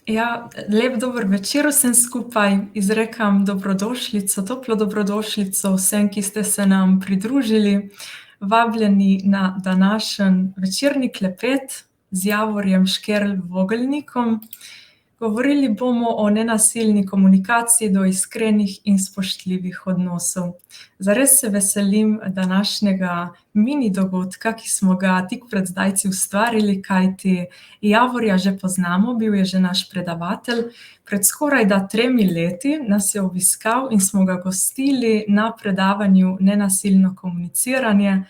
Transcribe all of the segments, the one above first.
Ja, lep dober večer vsem skupaj. Izrekam dobrodošlico, toplo dobrodošlico vsem, ki ste se nam pridružili. Vabljeni na današnji večerni klepet z Javorjem Škerl Vogelnikom. Govorili bomo o nenasilni komunikaciji do iskrenih in spoštljivih odnosov. Zares se veselim današnjega mini dogodka, ki smo ga tik pred zdajci ustvarili, kajti Javorja že poznamo, bil je že naš predavatelj. Pred skorajda 3 leti nas je obiskal in smo ga gostili na predavanju Nenasilno komuniciranje.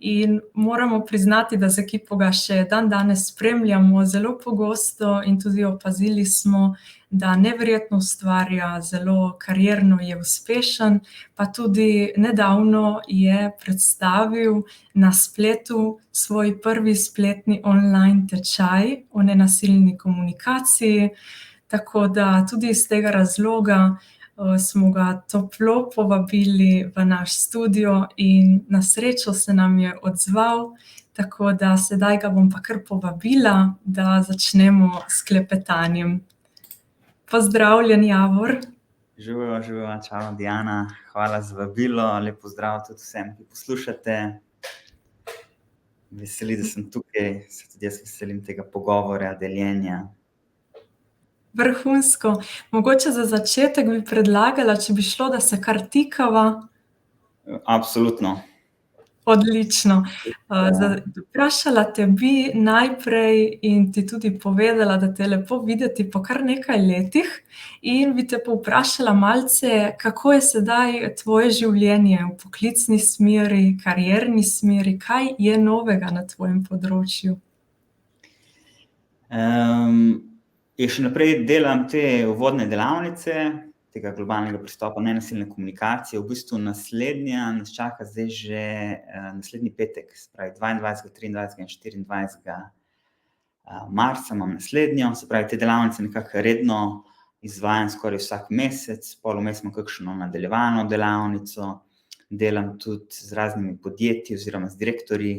In moramo priznati, da z ekipo ga še dandanes spremljamo zelo pogosto in tudi opazili smo, da neverjetno ustvarja, zelo karierno je uspešen, pa tudi nedavno je predstavil na spletu svoj prvi spletni online tečaj o nenasilni komunikaciji. Tako da tudi iz tega razloga smo ga toplo povabili v naš studio in na srečo se nam je odzval, tako da sedaj ga bom pa kar povabila, da začnemo s klepetanjem. Pozdravljen, Javor. Živijo, čau Diana, hvala za vabilo, lep pozdrav tudi vsem, ki poslušate. Veseli, da sem tukaj, se tudi jaz veselim tega pogovora, deljenja. Vrhunsko. Mogoče za začetek bi predlagala, če bi šlo, da se kar tikava. Absolutno. Odlično. Vprašala te bi najprej in ti tudi povedala, da te je lepo videti po kar nekaj letih, in bi te povprašala malce, kako je sedaj tvoje življenje v poklicni smeri, karierni smeri, kaj je novega na tvojem področju? Še naprej delam te uvodne delavnice, tega globalnega pristopa nenasilne komunikacije. V bistvu naslednja nas čaka zdaj že naslednji petek, se pravi 22., 23. in 24. marca imam naslednjo, se pravi te delavnice nekako redno izvajam skoraj vsak mesec, pol vmes imam kakšno nadaljevano delavnico, delam tudi z raznimi podjetji oziroma z direktorji.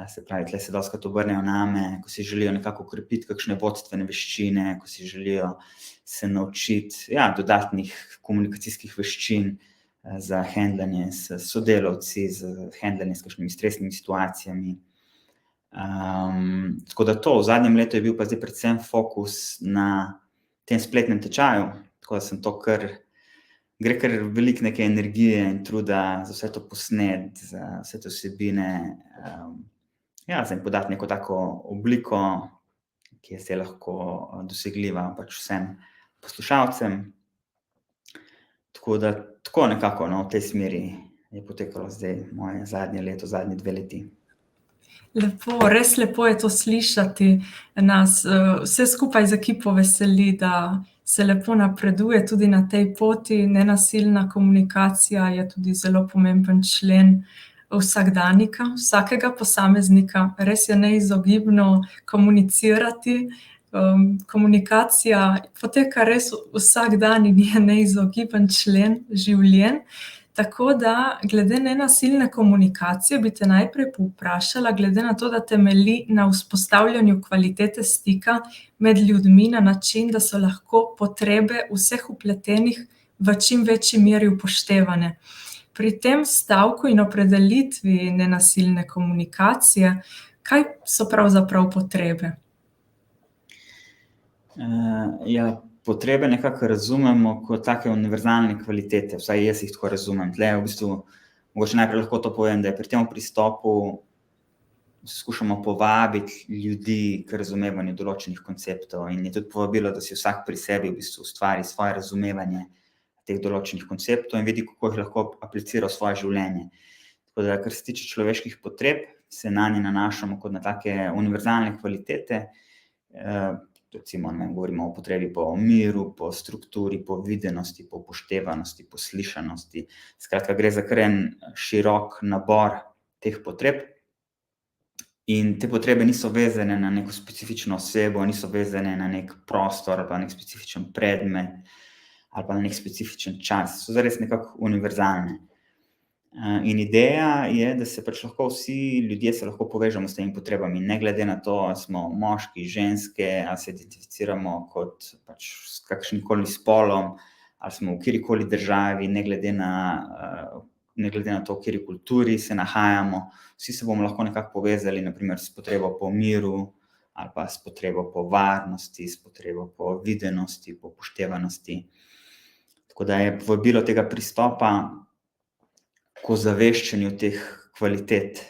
Se pravi, tle se dostikrat obrnejo name, ko si želijo nekako okrepiti kakšne vodstvene veščine, ko si želijo se naučiti, dodatnih komunikacijskih veščin za hendlanje s sodelavci, za hendlanje s kakšnimi stresnimi situacijami. Tako da to, v zadnjem letu je bil pa zdaj predvsem fokus na tem spletnem tečaju, tako da sem to gre kar veliko neke energije in truda za vse to posneti, za vse te vsebine, za jim podati neko tako obliko, ki je zdaj lahko dosegljiva pač vsem poslušalcem. Tako da, tako nekako, v tej smeri je potekalo zdaj moje zadnje leto, zadnji 2 leti. Lepo, res lepo je to slišati. Nas vse skupaj z ekipo veseli, da se lepo napreduje tudi na tej poti. Nenasilna komunikacija je tudi zelo pomemben člen vsakdanjika, vsakega posameznika. Res je neizogibno komunicirati. Komunikacija poteka res vsak dan in je neizogiben člen življenj. Tako da, glede nenasilne komunikacije bi te najprej povprašala, glede na to, da temelji na vzpostavljanju kvalitete stika med ljudmi na način, da so lahko potrebe vseh vpletenih v čim večji meri upoštevane. Pri tem stavku in opredelitvi nenasilne komunikacije, kaj so pravzaprav potrebe? Potrebe nekako razumemo kot take univerzalne kvalitete, vsaj jaz jih tako razumem. Tle v bistvu, mogoče najprej lahko to povem, da je pri tem pristopu skušamo povabiti ljudi k razumevanju določenih konceptov in je tudi povabilo, da si vsak pri sebi v bistvu ustvari svoje razumevanje teh določenih konceptov in vidi, kako jih lahko aplicira v svoje življenje. Tako da, kar se tiče človeških potreb, se nanje nanašamo kot na take univerzalne kvalitete. Recimo, govorimo o potrebi po miru, po strukturi, po videnosti, po upoštevanosti, po slišanosti. Skratka, gre za kar en širok nabor teh potreb. In te potrebe niso vezane na neko specifično osebo, niso vezane na nek prostor ali pa nek specifičen predmet ali pa na nek specifičen čas. So zares nekako univerzalne. In ideja je, da se pač lahko vsi ljudje se lahko povežemo s temi potrebami, ne glede na to, ali smo moški, ženske, ali se identificiramo kot pač s kakšnikoli spolom, ali smo v kjerikoli državi, ne glede na to, v kateri kulturi se nahajamo. Vsi se bomo lahko nekako povezali, na primer s potrebo po miru, ali pa s potrebo po varnosti, s potrebo po videnosti, po upoštevanosti. Tako da je povabilo tega pristopa k ozaveščanju teh kvalitet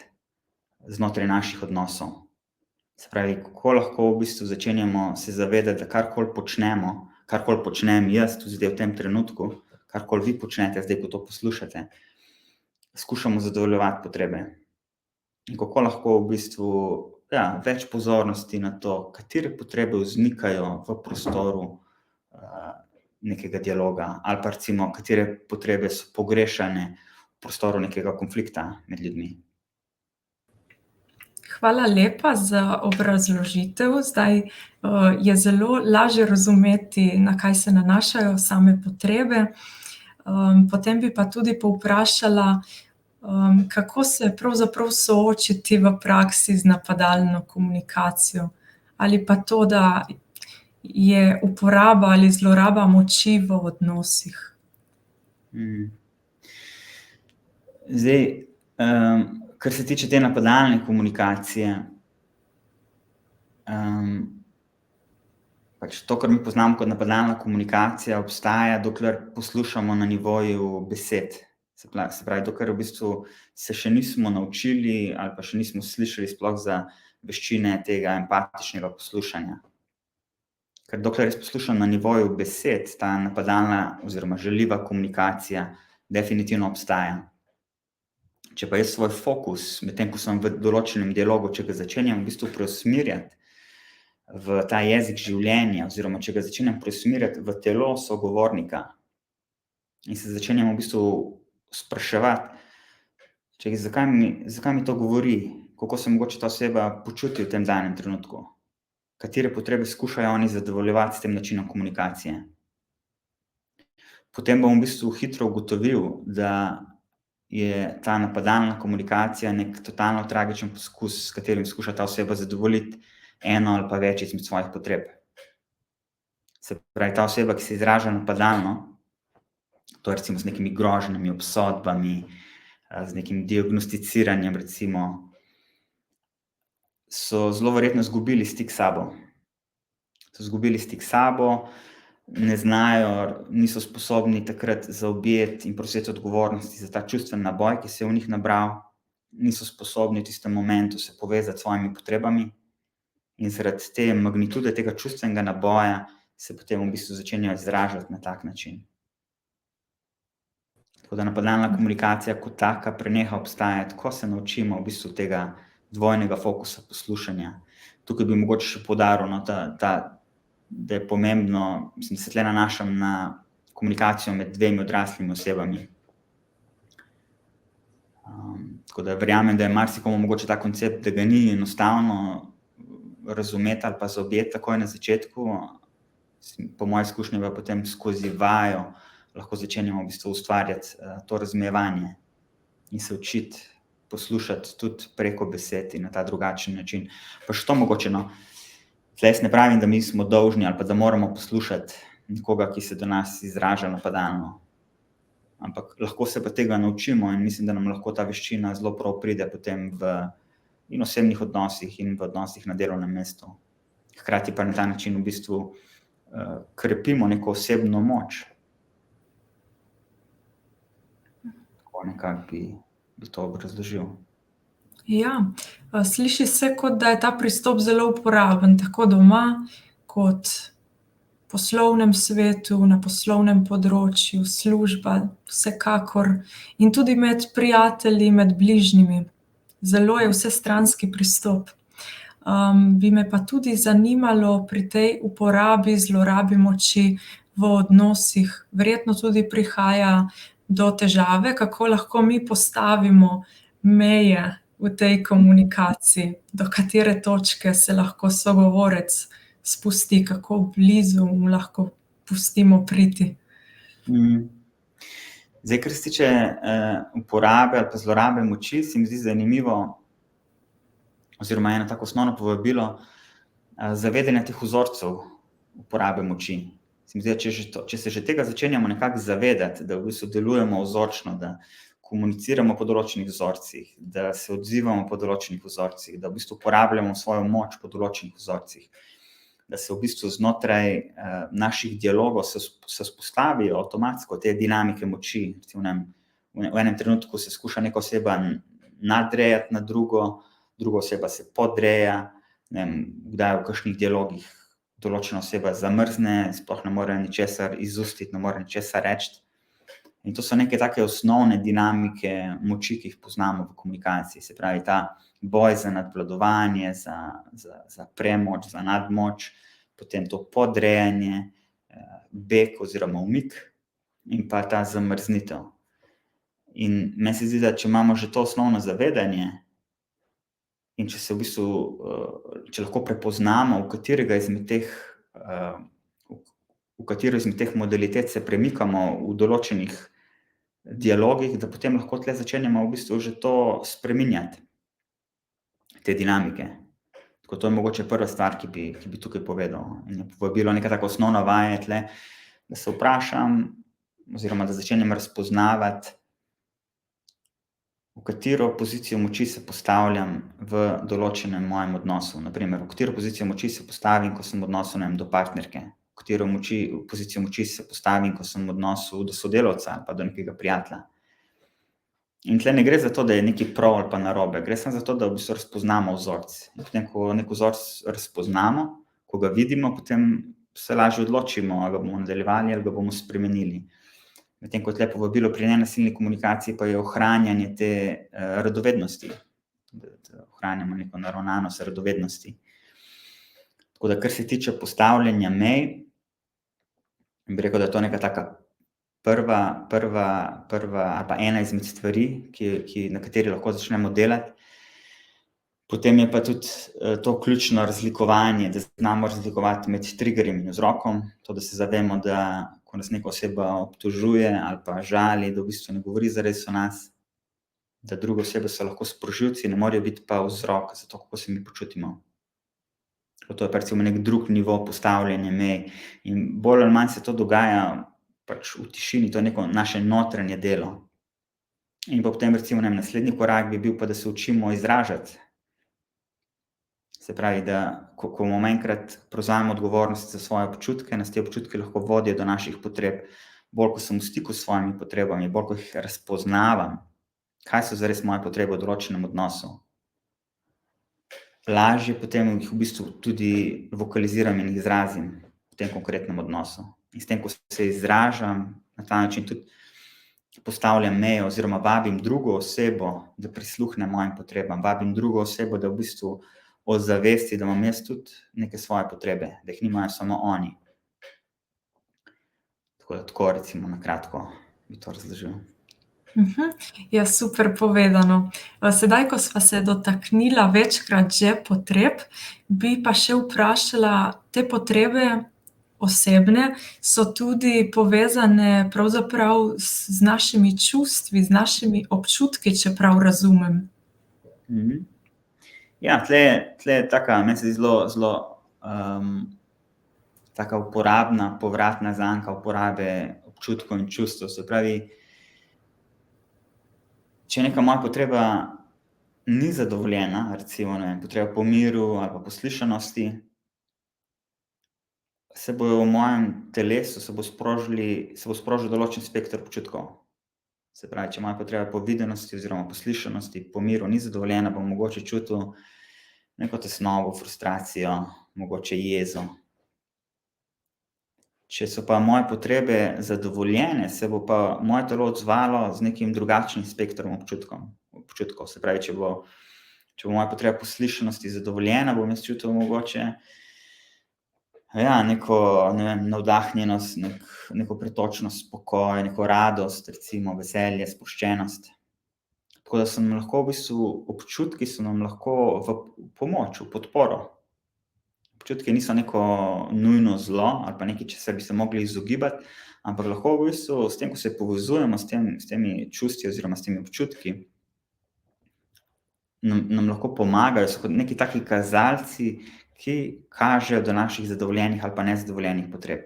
znotraj naših odnosov. Se pravi, kako lahko v bistvu začenjamo se zavedati, da karkoli počnemo, karkoli počnem jaz tudi zdaj v tem trenutku, karkoli vi počnete zdaj, ko to poslušate, skušamo zadovoljevati potrebe. In kako lahko v bistvu več pozornosti na to, katere potrebe vznikajo v prostoru nekega dialoga, ali pa recimo, katere potrebe so pogrešane v prostoru nekega konflikta med ljudmi. Hvala lepa za obrazložitev. Zdaj je zelo lažje razumeti, na kaj se nanašajo same potrebe. Potem bi pa tudi povprašala, kako se pravzaprav soočiti v praksi z napadalno komunikacijo. Ali pa to, da je uporaba ali zloraba moči v odnosih. Zdaj, kar se tiče te napadalne komunikacije, pač to, kar mi poznamo kot napadalna komunikacija, obstaja, dokler poslušamo na nivoju besed. Se pravi, dokler v bistvu se še nismo naučili ali pa še nismo slišali sploh za veščine tega empatičnega poslušanja. Ker dokler jaz poslušam na nivoju besed, ta napadalna oziroma žaljiva komunikacija definitivno obstaja. Če pa jaz svoj fokus, medtem ko sem v določenem dialogu, če ga začenjam v bistvu preusmerjati v ta jezik življenja, oziroma če ga začenjam preusmerjati v telo sogovornika in se začenjam v bistvu spraševati, zakaj mi to govori, kako se mogoče ta oseba počuti v tem danem trenutku, katere potrebe skušajo oni zadovoljevati s tem načinom komunikacije. Potem bom v bistvu hitro ugotovil, da je ta napadalna komunikacija nek totalno tragičen poskus, s katerim skuša ta oseba zadovoljiti eno ali pa več izmed svojih potreb. Se pravi, ta oseba, ki se izraža napadalno, to je recimo z nekimi grožnjami, obsodbami, z nekim diagnosticiranjem recimo, so zelo verjetno izgubili stik s sabo. So izgubili stik s sabo, ne znajo, niso sposobni takrat zaobjeti in prevzeti odgovornosti za ta čustveni naboj, ki se je v njih nabral, niso sposobni v tistem momentu se povezati s svojimi potrebami in zaradi te magnitude tega čustvenega naboja se potem v bistvu začenjajo izražati na tak način. Tako da napadalna komunikacija kot taka preneha obstajati, ko se naučimo v bistvu tega dvojnega fokusa poslušanja. Tukaj bi mogoče še poudaril, da je pomembno, mislim, da se tle nanašam na komunikacijo med dvemi odraslimi osebami. Tako da verjamem, da je marsikomu mogoče ta koncept, da ga ni enostavno razumeti ali pa zaobjeti takoj na začetku. Po moji izkušnji pa potem skozi vajo lahko začenjamo v bistvu ustvarjati to razumevanje in se učiti poslušati tudi preko besed in na ta drugačen način. Pa še to mogoče, tle jaz ne pravim, da mi smo dolžni ali pa da moramo poslušati nekoga, ki se do nas izraža napadalno. Ampak lahko se pa tega naučimo in mislim, da nam lahko ta veščina zelo prav pride potem v in osebnih odnosih in v odnosih na delovnem mestu. Hkrati pa na ta način v bistvu krepimo neko osebno moč. Tako nekako bi to obrazložil. Ja, sliši se, kot da je ta pristop zelo uporaben, tako doma kot v poslovnem svetu, na poslovnem področju, služba, vsekakor, in tudi med prijatelji, med bližnjimi. Zelo je vsestranski pristop. Bi me pa tudi zanimalo pri tej uporabi, zlorabi moči v odnosih, verjetno tudi prihaja do težave, kako lahko mi postavimo meje v tej komunikaciji, do katere točke se lahko sogovorec spusti, kako blizu mu lahko pustimo priti. Zdaj, kar se tiče uporabe ali pa zlorabe moči, se mi zdi zanimivo, oziroma eno tako osnovno povabilo, zavedanja teh vzorcev uporabe moči. Se mi zdi, če se že tega začenjamo nekako zavedati, da v bistvu delujemo vzorčno, da komuniciramo po določenih vzorcih, da se odzivamo po določenih vzorcih, da v bistvu uporabljamo svojo moč po določenih vzorcih, da se v bistvu znotraj naših dialogov se vzpostavijo avtomatsko te dinamike moči. Recimo, v enem trenutku se skuša neka oseba nadrejati na drugo, druga oseba se podreja, kdaj v kakšnih dialogih določena oseba zamrzne, sploh ne more ničesar izustiti, ne more ničesar reči. In to so neke take osnovne dinamike moči, ki jih poznamo v komunikaciji. Se pravi, ta boj za nadvladovanje, za premoč, za nadmoč, potem to podrejanje, beg oziroma umik in pa ta zamrznitev. In meni se zdi, da če imamo že to osnovno zavedanje in če se v bistvu, če lahko prepoznamo, v katero izmed teh modalitet se premikamo v določenih dialogih, da potem lahko tle začenjamo v bistvu že to spreminjati, te dinamike. Tako to je mogoče prva stvar, ki bi tukaj povedal. In je povabilo neka taka osnovna vaja tle, da se vprašam, oziroma da začenjam razpoznavati, v katero pozicijo moči se postavljam v določenem mojem odnosu. Naprimer, v katero pozicijo moči se postavim, ko sem v odnosu do partnerke, v katero pozicijo moči se postavim, ko sem v odnosu do sodelavca ali pa do nekega prijatelja. In tle ne gre za to, da je nekaj prav ali pa narobe, gre samo za to, da v bistvu razpoznamo vzorec. In potem, ko neki vzorec razpoznamo, ko ga vidimo, potem se lažje odločimo, ali ga bomo nadaljevali ali ga bomo spremenili. Medtem ko tle povabilo pri nenasilni komunikaciji pa je ohranjanje te radovednosti, da ohranjamo neko naravnanost radovednosti. Tako da, kar se tiče postavljanja mej, bi rekel, da je to neka taka prva ali pa ena izmed stvari, na kateri lahko začnemo delati. Potem je pa tudi to ključno razlikovanje, da znamo razlikovati med triggerjem in vzrokom, to, da se zavemo, da ko nas neka oseba obtožuje ali pa žali, da v bistvu ne govori zares o nas, da druge osebe so lahko sprožilci, ne morejo biti pa vzrok za to, kako se mi počutimo. To je pa recimo nek drug nivo postavljanja mej. In bolj ali manj se to dogaja pač v tišini, to je neko naše notranje delo. In pa potem recimo naslednji korak bi bil pa, da se učimo izražati. Se pravi, da ko bomo enkrat prevzamemo odgovornost za svoje občutke, nas te občutke lahko vodijo do naših potreb. Bolj, ko sem v stiku s svojimi potrebami, bolj, ko jih razpoznavam, kaj so zares moje potrebe v določenem odnosu, lažje potem jih v bistvu tudi vokaliziram in izrazim v tem konkretnem odnosu. In s tem, ko se izražam, na ta način tudi postavljam mejo oziroma vabim drugo osebo, da prisluhne mojim potrebam, vabim drugo osebo, da v bistvu ozavesti, da imam jaz tudi neke svoje potrebe, da jih nimajo samo oni. Tako recimo na kratko bi to razložil. Ja, super povedano. Sedaj, ko sva se dotaknila večkrat že potreb, bi pa še vprašala, te potrebe osebne so tudi povezane pravzaprav z našimi čustvi, z našimi občutki, če prav razumem. Ja, tle je taka, meni se zdi zelo taka uporabna, povratna zanka uporabe občutkov in čustev. Se pravi, če neka moja potreba ni zadovoljena, recimo, potreba po miru ali pa poslušanosti, se bo v mojem telesu sprožil določen spekter občutkov. Se pravi, če moja potreba po videnosti oziroma poslušanosti, po miru ni zadovoljena, bom mogoče čutil neko tesnobo, frustracijo, mogoče jezo. Če so pa moje potrebe zadovoljene, se bo pa moje telo odzvalo z nekim drugačnim spektrom občutkov. Se pravi, če bo moja potreba po slišanosti zadovoljena, bom jaz čutil mogoče neko, navdahnjenost, neko pretočnost, spokoj, neko radost, recimo veselje, sproščenost. Tako da so nam lahko v bistvu občutki, so nam lahko v pomoč, v podporo občutki niso neko nujno zlo ali pa nekaj, česar bi se mogli izogibati, ampak lahko v bistvu s tem, ko se povezujemo s temi čustvi oziroma s temi občutki, nam lahko pomagajo, so kot neki taki kazalci, ki kažejo do naših zadovoljenih ali pa nezadovoljenih potreb.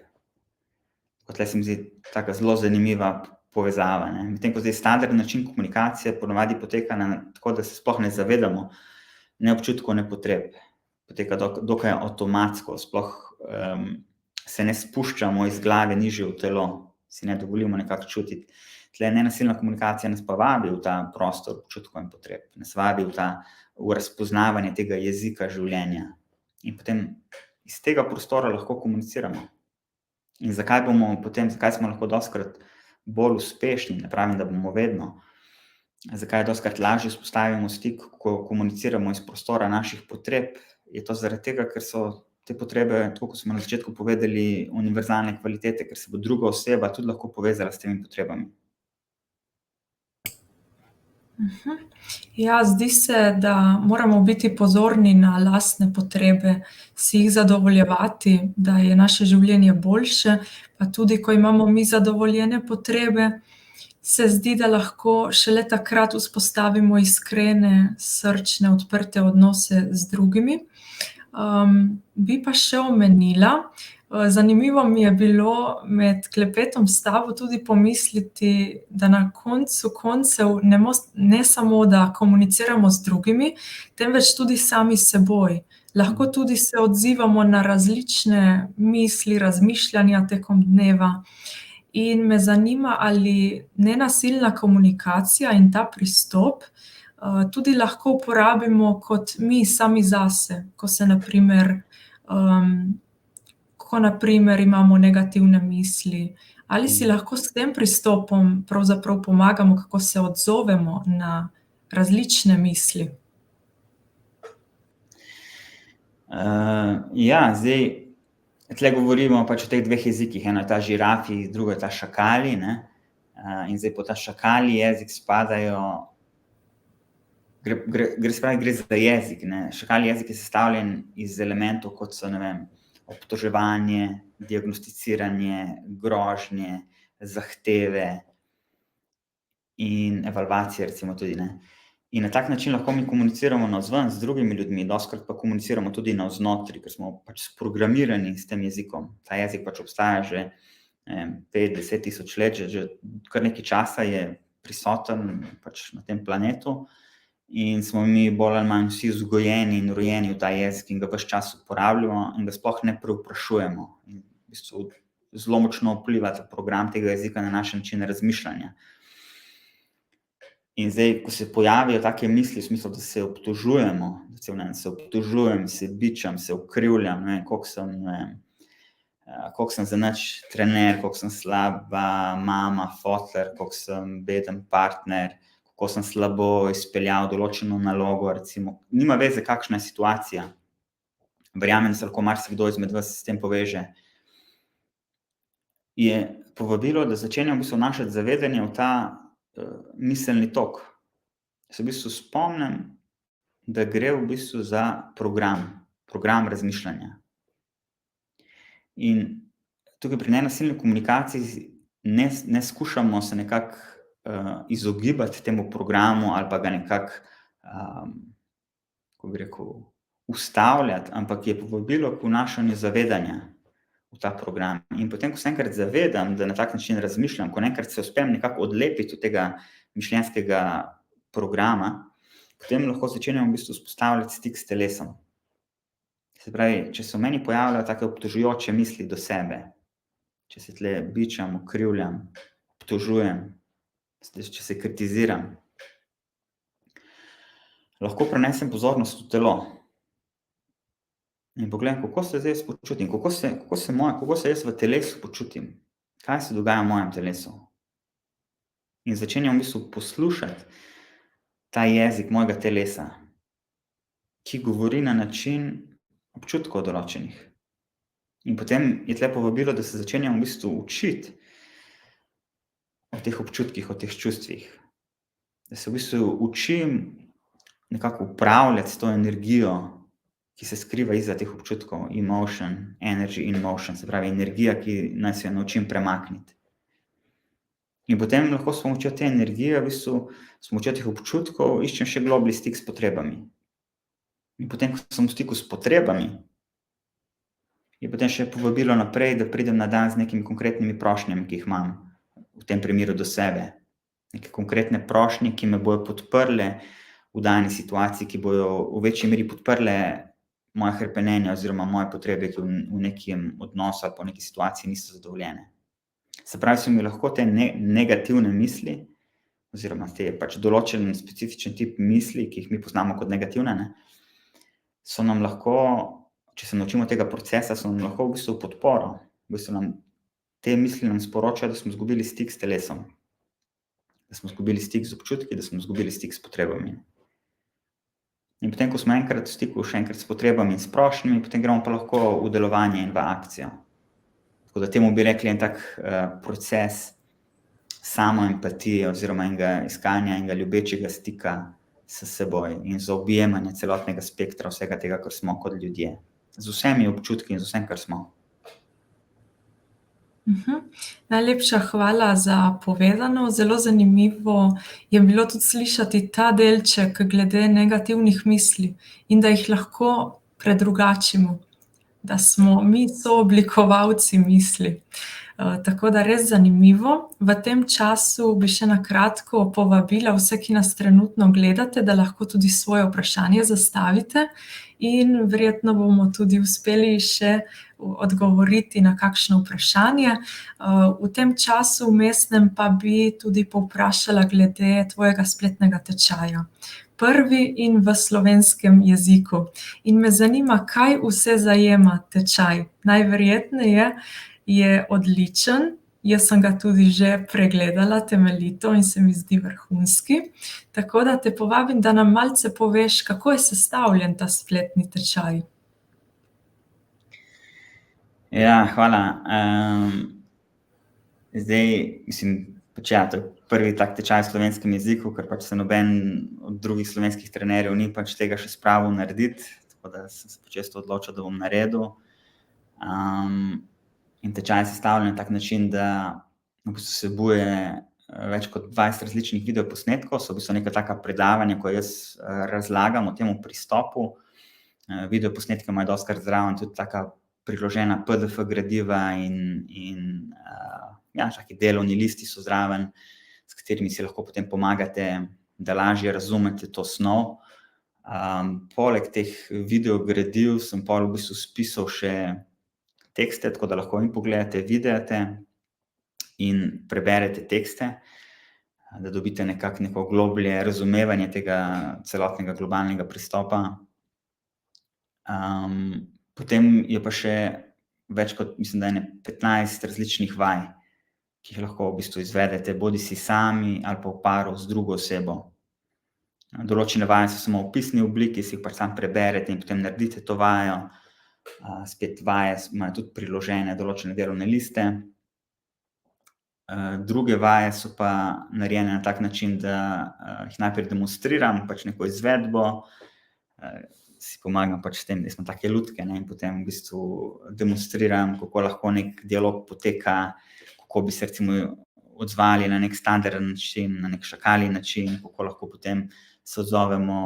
Tule se mi zdi taka zelo zanimiva povezava, ne. Medtem ko zdaj standardni način komunikacije ponavadi poteka tako, da se sploh ne zavedamo ne občutkov, ne potreb. Poteka dokaj avtomatsko, sploh se ne spuščamo iz glave nižje v telo, si ne dovolimo nekako čutiti. Tule nenasilna komunikacija nas pa vabi v ta prostor občutkov in potreb, nas vabi v razpoznavanje tega jezika življenja. In potem iz tega prostora lahko komuniciramo. In zakaj smo lahko dostikrat bolj uspešni, ne pravim, da bomo vedno, zakaj dostikrat lažje vzpostavimo stik, ko komuniciramo iz prostora naših potreb, je to zaradi tega, ker so te potrebe, tako kot smo na začetku povedali, univerzalne kvalitete, ker se bo druga oseba tudi lahko povezala s temi potrebami. Ja, zdi se, da moramo biti pozorni na lastne potrebe, si jih zadovoljevati, da je naše življenje boljše, pa tudi ko imamo mi zadovoljene potrebe, se zdi, da lahko šele takrat vzpostavimo iskrene, srčne, odprte odnose z drugimi. Bi pa še omenila, zanimivo mi je bilo med klepetom s tabo tudi pomisliti, da na koncu koncev ne samo, da komuniciramo z drugimi, temveč tudi sami s seboj. Lahko tudi se odzivamo na različne misli, razmišljanja tekom dneva. In me zanima, ali nenasilna komunikacija in ta pristop, tudi lahko uporabimo kot mi sami zase, ko na primer imamo negativne misli. Ali si lahko s tem pristopom pravzaprav pomagamo, kako se odzovemo na različne misli? Ja, zdaj, tule govorimo pač o teh dveh jezikih, eno je ta žirafi, drugo je ta šakali, ne. In zdaj po ta šakali jezik spadajo, gre za jezik, ne. Šakali jezik je sestavljen iz elementov, kot so, ne vem, obtoževanje, diagnosticiranje, grožnje, zahteve in evalvacije recimo tudi, ne. In na tak način lahko mi komuniciramo navzven z drugimi ljudmi, dostikrat pa komuniciramo tudi navznoter, ker smo pač sprogramirani s tem jezikom. Ta jezik pač obstaja že 5-10 tisoč let, že kar nekaj časa je prisoten pač na tem planetu in smo mi bolj ali manj vsi vzgojeni in rojeni v ta jezik in ga ves čas uporabljamo in ga sploh ne preoprašujemo. In v bistvu zelo močno vpliva ta program tega jezika na naš način razmišljanja. In zdaj, ko se pojavijo take misli v smislu, da se obtožujemo, se obtožujem, se bičam, se ukrivljam, ne vem, koliko sem zanič trener, koliko sem slaba mama, foter, koliko sem beden partner, kako sem slabo izpeljal določeno nalogo, recimo. Nima veze, kakšna je situacija. Verjamem, da se lahko marsikdo izmed vas s tem poveže. Je povabilo, da začenjamo v bistvu vnašati zavedanje v ta miselni tok. Se v bistvu spomnim, da gre v bistvu za program razmišljanja. In tukaj pri nenasilni komunikaciji ne skušamo se nekako izogibati temu programu ali pa ga nekako, kako bi rekel, ustavljati, ampak je povabilo k vnašanju zavedanja v ta program. In potem, ko se enkrat zavedam, da na tak način razmišljam, ko enkrat se uspem nekako odlepiti od tega mišljenjskega programa, potem lahko začenjam v bistvu vzpostavljati stik s telesom. Se pravi, če se v meni pojavljajo take obtožujoče misli do sebe, če se tule bičam, ukrivljam, obtožujem, če se kritiziram, lahko prenesem pozornost v telo in pogledam, kako se zdaj jaz počutim, kako se jaz v telesu počutim, kaj se dogaja v mojem telesu. In začenjam v bistvu poslušati ta jezik mojega telesa, ki govori na način občutkov določenih. In potem je tule povabilo, da se začenjam v bistvu učiti o teh občutkih, o teh čustvih. Da se v bistvu učim nekako upravljati s to energijo ki se skriva izza teh občutkov, emotion, energy in motion, se pravi energija, ki nas jo naučim premakniti. In potem lahko s pomočjo te energije, v bistvu, s pomočjo teh občutkov, iščem še globlji stik s potrebami. In potem, ko sem v stiku s potrebami, je potem še povabilo naprej, da pridem na dan z nekimi konkretnimi prošnjami, ki jih imam, v tem primeru do sebe. Neke konkretne prošnje, ki me bojo podprle v dani situaciji, ki bojo v večji meri podprle moje hrepenenje oziroma moje potrebe, ki v nekem odnosu ali pa v neki situaciji niso zadovoljene. Se pravi, so mi lahko te negativne misli, oziroma te pač določen specifičen tip misli, ki jih mi poznamo kot negativne, ne, so nam lahko, če se naučimo tega procesa, so nam lahko v bistvu podporo. V bistvu te misli nam sporočajo, da smo izgubili stik s telesom, da smo izgubili stik z občutki, da smo izgubili stik s potrebami. In potem, ko smo enkrat v stiku še enkrat s potrebami in s prošnjami, potem gremo pa lahko v delovanje in v akcijo. Tako da temu bi rekli en tak proces samoempatije oziroma enega iskanja enega ljubečega stika s seboj in zaobjemanja celotnega spektra vsega tega, kar smo kot ljudje. Z vsemi občutki in z vsem, kar smo. Najlepša hvala za povedano. Zelo zanimivo je bilo tudi slišati ta delček glede negativnih misli in da jih lahko predrugačimo, da smo mi sooblikovalci misli. Tako da res zanimivo. V tem času bi še na kratko povabila vse, ki nas trenutno gledate, da lahko tudi svoje vprašanje zastavite in verjetno bomo tudi uspeli še odgovoriti na kakšno vprašanje. V tem času vmesnem pa bi tudi povprašala glede tvojega spletnega tečaja. Prvi in v slovenskem jeziku. In me zanima, kaj vse zajema tečaj. Najverjetneje je odličen. Jaz sem ga tudi že pregledala temeljito in se mi zdi vrhunski. Tako da te povabim, da nam malce poveš, kako je sestavljen ta spletni tečaj. Ja, hvala. Zdaj, mislim, pač ja, to je prvi tak tečaj v slovenskem jeziku, ker pač se noben od drugih slovenskih trenerjev ni pač tega še spravil narediti, tako da sem se počesto odločil, da bom naredil. In tečaj je sestavljen na tak način, da v bistvu vsebuje več kot 20 različnih videoposnetkov, so v bistvu neka taka predavanja, ko jaz razlagam o temu pristopu. Videoposnetke imajo dostikrat zraven tudi taka priložena PDF gradiva in taki delovni listi so zraven, s katerimi si lahko potem pomagate, da lažje razumete to snov. Poleg teh videogradiv sem pol v bistvu spisal še tekste, tako da lahko in pogledate, vidite in preberete tekste, da dobite nekako neko globlje razumevanje tega celotnega globalnega pristopa. Potem je pa še več kot, mislim, da 15 različnih vaj, ki jih lahko v bistvu izvedete, bodisi sami ali pa v paru z drugo osebo. Določene vaje so samo v pisni obliki, si jih pač sam preberete in potem naredite to vajo. Spet vaje imajo tudi priložene določene delovne liste. Druge vaje so pa narejene na tak način, da jih najprej demonstriram, pač neko izvedbo, si pomagam pač s tem, da smo take lutke, ne, in potem v bistvu demonstriram, kako lahko nek dialog poteka, kako bi se recimo odzvali na nek standarden način, na nek šakali način, kako lahko potem se odzovemo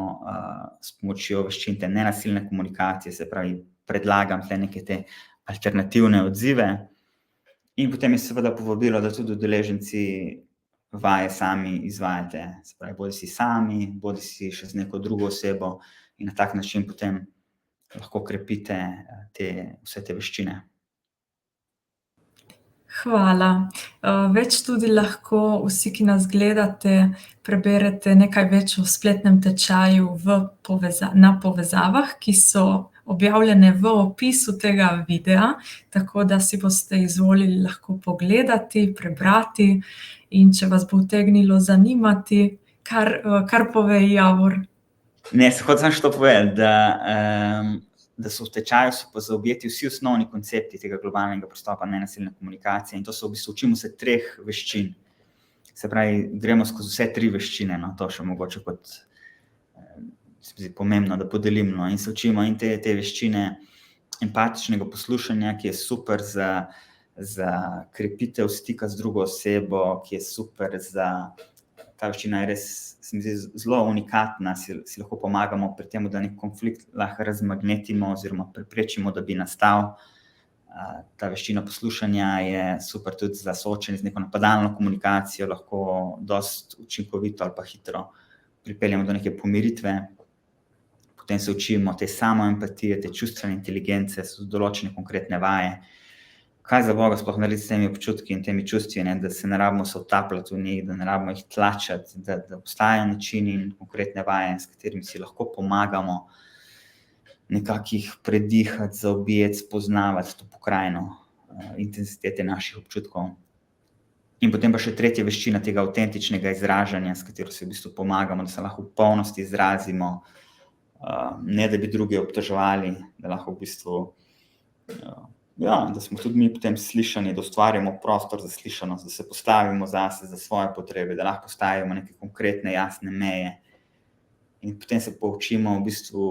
s pomočjo veščin te nenasilne komunikacije, se pravi, predlagam tle neke te alternativne odzive. In potem je seveda povabilo, da tudi udeleženci vaje sami izvajate, se pravi, bodisi sami, bodisi še z neko drugo osebo in na tak način potem lahko krepite vse te veščine. Hvala. Več tudi lahko vsi, ki nas gledate, preberete nekaj več o spletnem tečaju na povezavah, ki so objavljene v opisu tega videa, tako da si boste izvolili lahko pogledati, prebrati in če vas bo utegnilo zanimati, kar povej, Javor. Ne, hotel sem še to povedati, da so v tečaju so pa zaobjeti vsi osnovni koncepti tega globalnega pristopa nenasilne komunikacije in to so v bistvu učimo se 3 veščin. Se pravi, gremo skozi vse 3 veščine, no, to še mogoče kot se mi zdi pomembno, da podelim, no, in se učimo in te veščine empatičnega poslušanja, ki je super za krepitev stika z drugo osebo, ki je super ta veščina je res, se mi zdi, zelo unikatna, si lahko pomagamo pri tem, da nek konflikt lahko razmagnetimo oziroma preprečimo, da bi nastal. Ta veščina poslušanja je super tudi za soočenje z neko napadalno komunikacijo, lahko dosti učinkovito ali pa hitro pripeljemo do neke pomiritve. Potem se učimo te samoempatije, te čustvene inteligence, so določene konkretne vaje. Kaj za Boga sploh narediti s temi občutki in temi čustvi, ne? Da se ne rabimo se utapljati v njih, da ne rabimo jih tlačati, da obstajajo načini in konkretne vaje, s katerimi si lahko pomagamo nekako jih predihati, zaobjeti, spoznavati to pokrajino intenzitete naših občutkov. In potem pa še tretja veščina tega avtentičnega izražanja, s katero si v bistvu pomagamo, da se lahko v polnosti izrazimo, ne da bi druge obtoževali, da lahko v bistvu, da smo tudi mi potem slišani, da ustvarjamo prostor za slišanost, da se postavimo zase, za svoje potrebe, da lahko postavimo neke konkretne, jasne meje. In potem se poučimo v bistvu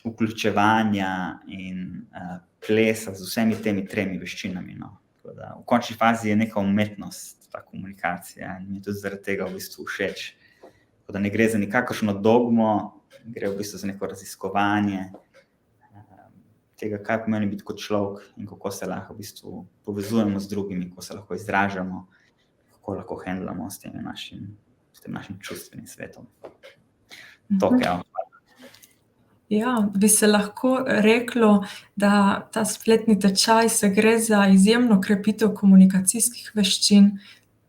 vključevanja in plesa z vsemi temi tremi veščinami, no. Tako da v končni fazi je neka umetnost, ta komunikacija, in mi je tudi zaradi tega v bistvu všeč. Tako da ne gre za nikakršno dogmo, gre v bistvu za neko raziskovanje tega, kaj pomeni biti kot človek in kako se lahko v bistvu povezujemo z drugimi, kako se lahko izražamo, kako lahko handlamo s tem našim čustvenim svetom. Ja, bi se lahko reklo, da ta spletni tečaj se gre za izjemno krepitev komunikacijskih veščin,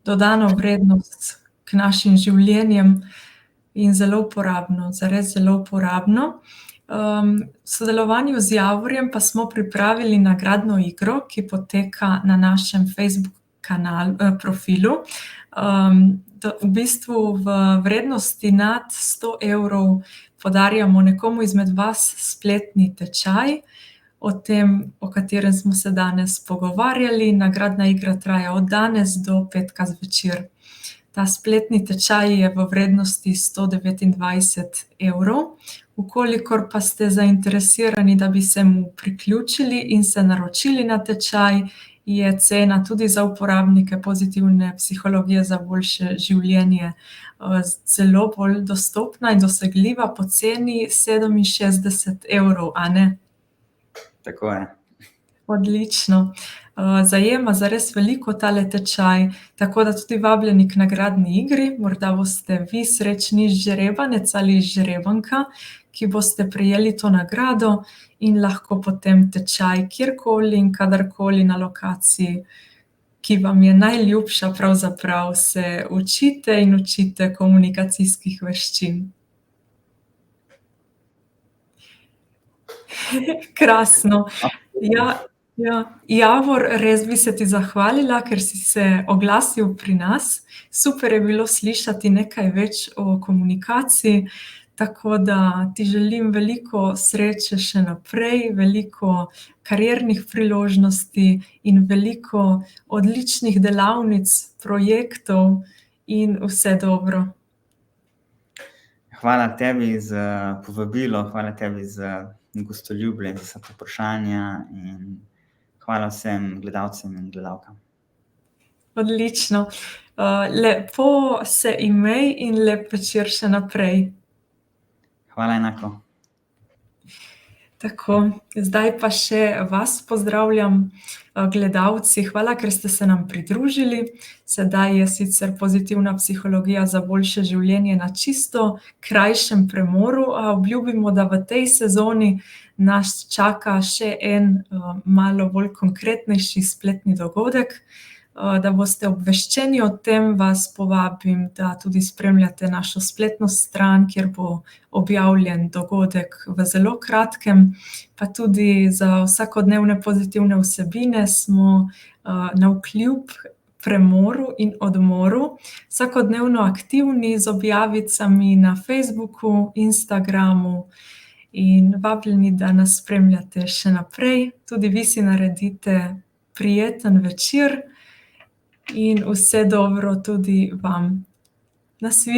dodano vrednost k našim življenjem in zelo uporabno, zares zelo uporabno. V sodelovanju z Javorjem pa smo pripravili nagradno igro, ki poteka na našem Facebook profilu. V bistvu v vrednosti nad 100 € podarjamo nekomu izmed vas spletni tečaj o tem, o katerem smo se danes pogovarjali. Nagradna igra traja od danes do petka zvečer. Ta spletni tečaj je v vrednosti 129 €. Vkolikor pa ste zainteresirani, da bi se mu priključili in se naročili na tečaj, je cena tudi za uporabnike pozitivne psihologije za boljše življenje zelo bolj dostopna in dosegljiva po ceni 67 €, a ne? Tako je. Odlično. Zajema zares veliko tale tečaj, tako da tudi vabljeni k nagradni igri. Morda boste vi srečni izžrebanec ali izžrebanka, ki boste prejeli to nagrado in lahko potem tečaj kjerkoli in kadarkoli na lokaciji, ki vam je najljubša, pravzaprav se učite in učite komunikacijskih veščin. Krasno. Javor, res bi se ti zahvalila, ker si se oglasil pri nas. Super je bilo slišati nekaj več o komunikaciji, tako da ti želim veliko sreče še naprej, veliko kariernih priložnosti in veliko odličnih delavnic, projektov in vse dobro. Hvala tebi za povabilo, hvala tebi za gostoljubje, za vsa vprašanja in hvala vsem gledalcem in gledalkam. Odlično. Lepo se imej in lep večer še naprej. Hvala enako. Tako, zdaj pa še vas pozdravljam, gledalci. Hvala, ker ste se nam pridružili. Sedaj je sicer pozitivna psihologija za boljše življenje na čisto krajšem premoru, a obljubimo, da v tej sezoni nas čaka še en malo bolj konkretnejši spletni dogodek. Da boste obveščeni o tem, vas povabim, da tudi spremljate našo spletno stran, kjer bo objavljen dogodek v zelo kratkem, pa tudi za vsakodnevne pozitivne vsebine smo navkljub premoru in odmoru vsakodnevno aktivni z objavicami na Facebooku, Instagramu in vabljeni, da nas spremljate še naprej. Tudi vi si naredite prijeten večer in vse dobro tudi vam. Nasvidenje.